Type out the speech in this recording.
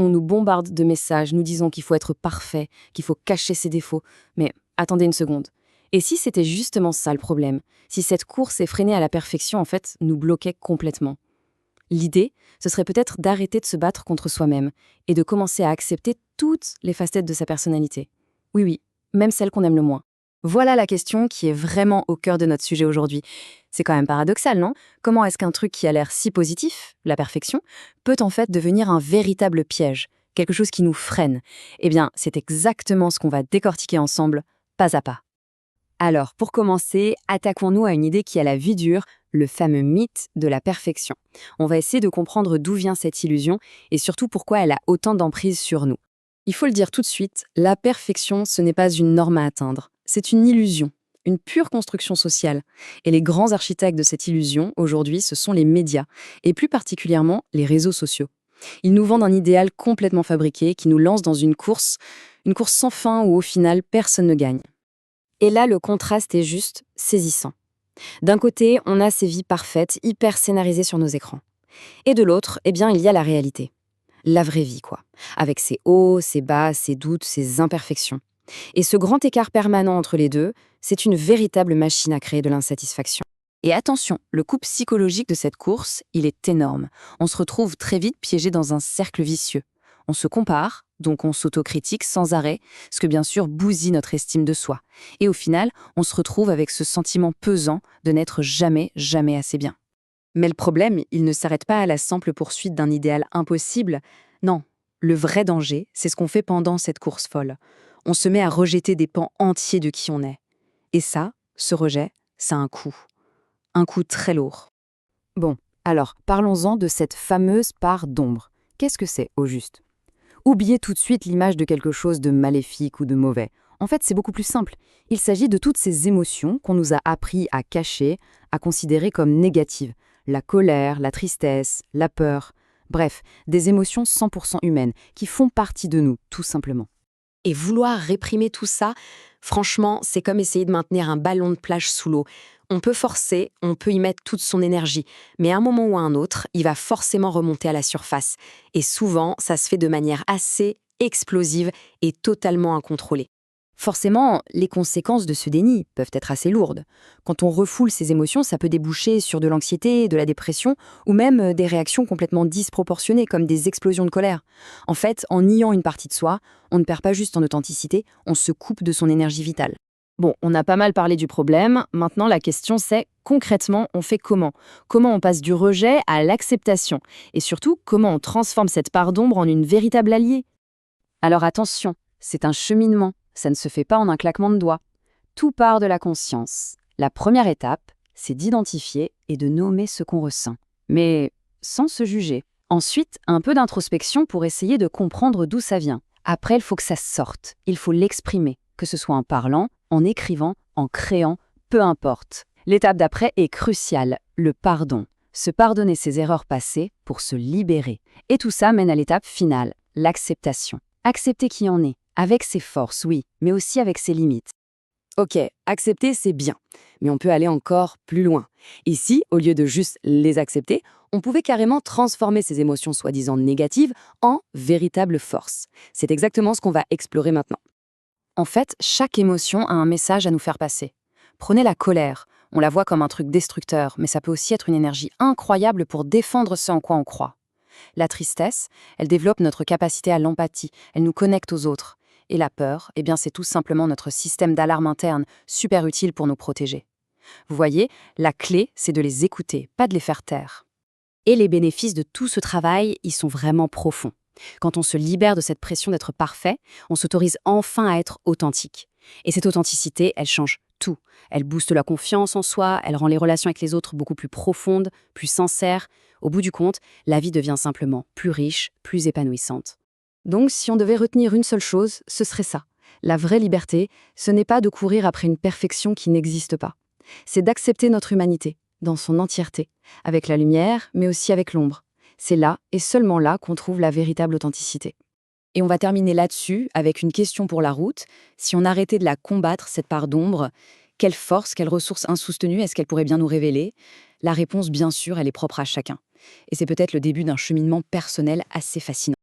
On nous bombarde de messages nous disant qu'il faut être parfait, qu'il faut cacher ses défauts. Mais attendez une seconde. Et si c'était justement ça le problème? Si cette course effrénée à la perfection, en fait, nous bloquait complètement? L'idée, ce serait peut-être d'arrêter de se battre contre soi-même et de commencer à accepter toutes les facettes de sa personnalité. Oui, oui, même celles qu'on aime le moins. Voilà la question qui est vraiment au cœur de notre sujet aujourd'hui. C'est quand même paradoxal, non? Comment est-ce qu'un truc qui a l'air si positif, la perfection, peut en fait devenir un véritable piège, quelque chose qui nous freine? Eh bien, c'est exactement ce qu'on va décortiquer ensemble, pas à pas. Alors, pour commencer, attaquons-nous à une idée qui a la vie dure, le fameux mythe de la perfection. On va essayer de comprendre d'où vient cette illusion et surtout pourquoi elle a autant d'emprise sur nous. Il faut le dire tout de suite, la perfection, ce n'est pas une norme à atteindre. C'est une illusion, une pure construction sociale. Et les grands architectes de cette illusion, aujourd'hui, ce sont les médias, et plus particulièrement les réseaux sociaux. Ils nous vendent un idéal complètement fabriqué qui nous lance dans une course sans fin où au final, personne ne gagne. Et là, le contraste est juste saisissant. D'un côté, on a ces vies parfaites, hyper scénarisées sur nos écrans. Et de l'autre, eh bien, il y a la réalité. La vraie vie, quoi. Avec ses hauts, ses bas, ses doutes, ses imperfections. Et ce grand écart permanent entre les deux, c'est une véritable machine à créer de l'insatisfaction. Et attention, le coût psychologique de cette course, il est énorme. On se retrouve très vite piégé dans un cercle vicieux. On se compare, donc on s'autocritique sans arrêt, ce que bien sûr bousille notre estime de soi. Et au final, on se retrouve avec ce sentiment pesant de n'être jamais, jamais assez bien. Mais le problème, il ne s'arrête pas à la simple poursuite d'un idéal impossible. Non, le vrai danger, c'est ce qu'on fait pendant cette course folle. On se met à rejeter des pans entiers de qui on est. Et ça, ce rejet, ça a un coût. Un coût très lourd. Bon, alors, parlons-en de cette fameuse part d'ombre. Qu'est-ce que c'est, au juste? Oubliez tout de suite l'image de quelque chose de maléfique ou de mauvais. En fait, c'est beaucoup plus simple. Il s'agit de toutes ces émotions qu'on nous a appris à cacher, à considérer comme négatives. La colère, la tristesse, la peur. Bref, des émotions 100% humaines qui font partie de nous, tout simplement. Et vouloir réprimer tout ça, franchement, c'est comme essayer de maintenir un ballon de plage sous l'eau. On peut forcer, on peut y mettre toute son énergie, mais à un moment ou à un autre, il va forcément remonter à la surface. Et souvent, ça se fait de manière assez explosive et totalement incontrôlée. Forcément, les conséquences de ce déni peuvent être assez lourdes. Quand on refoule ses émotions, ça peut déboucher sur de l'anxiété, de la dépression, ou même des réactions complètement disproportionnées, comme des explosions de colère. En fait, en niant une partie de soi, on ne perd pas juste en authenticité, on se coupe de son énergie vitale. Bon, on a pas mal parlé du problème, maintenant la question c'est, concrètement, on fait comment? Comment on passe du rejet à l'acceptation? Et surtout, comment on transforme cette part d'ombre en une véritable alliée? Alors attention, c'est un cheminement. Ça ne se fait pas en un claquement de doigts. Tout part de la conscience. La première étape, c'est d'identifier et de nommer ce qu'on ressent. Mais sans se juger. Ensuite, un peu d'introspection pour essayer de comprendre d'où ça vient. Après, il faut que ça sorte. Il faut l'exprimer, que ce soit en parlant, en écrivant, en créant, peu importe. L'étape d'après est cruciale, le pardon. Se pardonner ses erreurs passées pour se libérer. Et tout ça mène à l'étape finale, l'acceptation. Accepter qui on est. Avec ses forces, oui, mais aussi avec ses limites. Ok, accepter, c'est bien, mais on peut aller encore plus loin. Ici, au lieu de juste les accepter, on pouvait carrément transformer ces émotions soi-disant négatives en véritables forces. C'est exactement ce qu'on va explorer maintenant. En fait, chaque émotion a un message à nous faire passer. Prenez la colère, on la voit comme un truc destructeur, mais ça peut aussi être une énergie incroyable pour défendre ce en quoi on croit. La tristesse, elle développe notre capacité à l'empathie, elle nous connecte aux autres. Et la peur, eh bien c'est tout simplement notre système d'alarme interne, super utile pour nous protéger. Vous voyez, la clé, c'est de les écouter, pas de les faire taire. Et les bénéfices de tout ce travail, ils sont vraiment profonds. Quand on se libère de cette pression d'être parfait, on s'autorise enfin à être authentique. Et cette authenticité, elle change tout. Elle booste la confiance en soi, elle rend les relations avec les autres beaucoup plus profondes, plus sincères. Au bout du compte, la vie devient simplement plus riche, plus épanouissante. Donc, si on devait retenir une seule chose, ce serait ça. La vraie liberté, ce n'est pas de courir après une perfection qui n'existe pas. C'est d'accepter notre humanité, dans son entièreté, avec la lumière, mais aussi avec l'ombre. C'est là, et seulement là, qu'on trouve la véritable authenticité. Et on va terminer là-dessus, avec une question pour la route. Si on arrêtait de la combattre, cette part d'ombre, quelle force, quelle ressource insoutenue est-ce qu'elle pourrait bien nous révéler? La réponse, bien sûr, elle est propre à chacun. Et c'est peut-être le début d'un cheminement personnel assez fascinant.